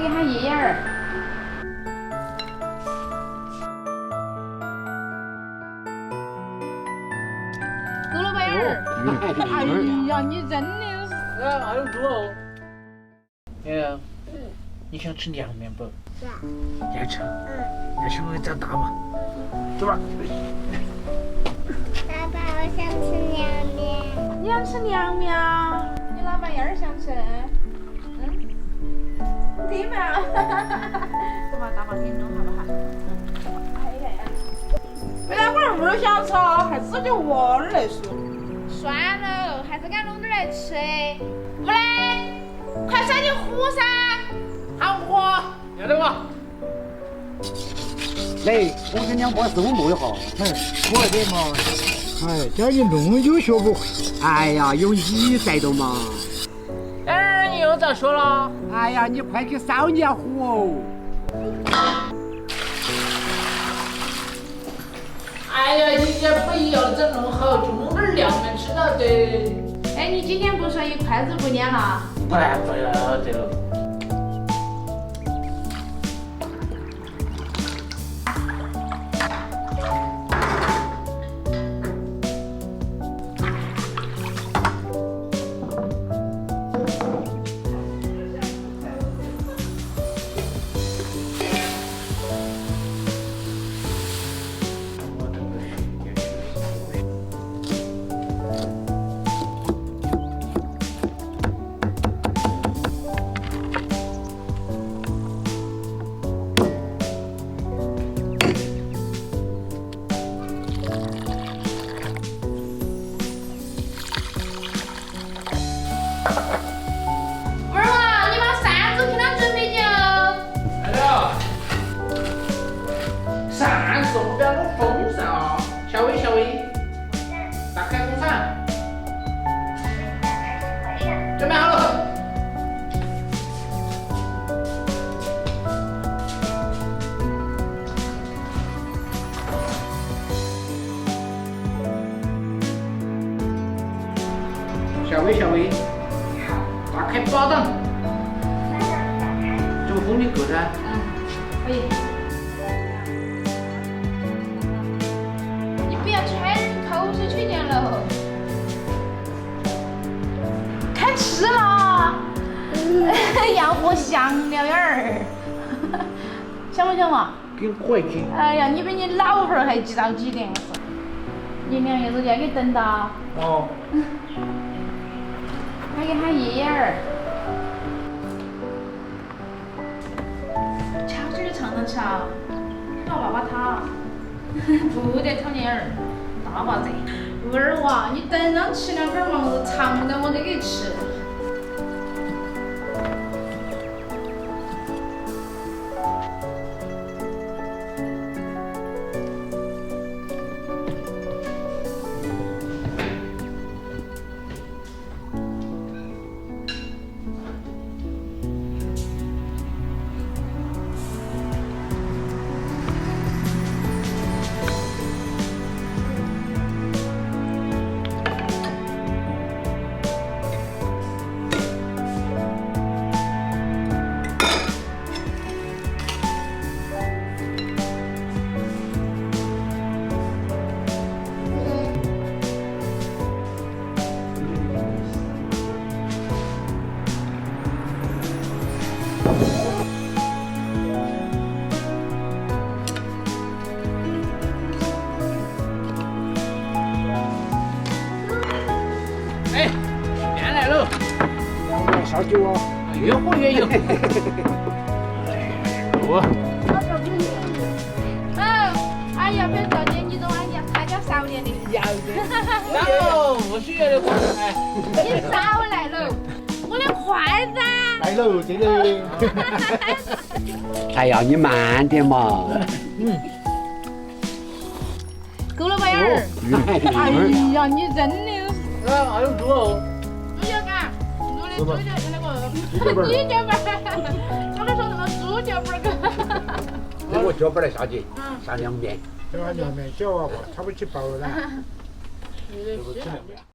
给他爷爷儿。够了吧眼儿？哎呀，你真的是。还有猪哦。哎，你想吃凉面不？要吃。要吃我给找大嘛。走吧。爸爸，我想吃凉面。你想吃凉面啊？你老板眼儿想吃？对嘛？走吧，大宝给你弄好了哈。哎呀呀！为啥我儿想吃啊？还自己窝儿来说。算了，还是给他弄点来吃。木嘞，快上你壶噻！好喝。要得吧？来，我跟两把手摸一下。我的嘛。哎，叫你弄就学不会。哎呀，有你在的嘛。你又咋说了？哎呀，你快去烧你壶哦。哎呀，你这不要整弄好，就弄点凉面吃到得。哎，你今天不是说一筷子不粘了？不然不要得了。儿啊，你把扇子给他准备就。来了。扇子我不要弄风扇啊！小薇，打开风扇。准备好了。小薇，打开保档。这个风力够噻。可以。你不要吹口水吹掉了。开吃了。要喝香了眼儿。想不想嘛？给你喝一瓶。哎呀，你比你老汉儿还急到几点？你两爷子要给等到。哦。还给他爷爷儿。悄悄的唱上去啊！老爸爸他。不得讨厌儿，大把子。儿娃，你等上吃两根嘛，我尝到我得给吃。哎，面来了。烧酒啊！越喝越有。我。哎呀，不要着急，你这碗还叫少点的。要的。少，不需要的话，哎。你少来了，我的筷子。来喽，这个。哎呀，你慢点嘛。够了吧眼儿？哎呀，你真的是。还有猪哦。猪脚干，猪的那个鸡脚板，我都说什么猪脚板儿。给我脚板来下去，下凉面。这碗凉面小娃娃，他不去包了。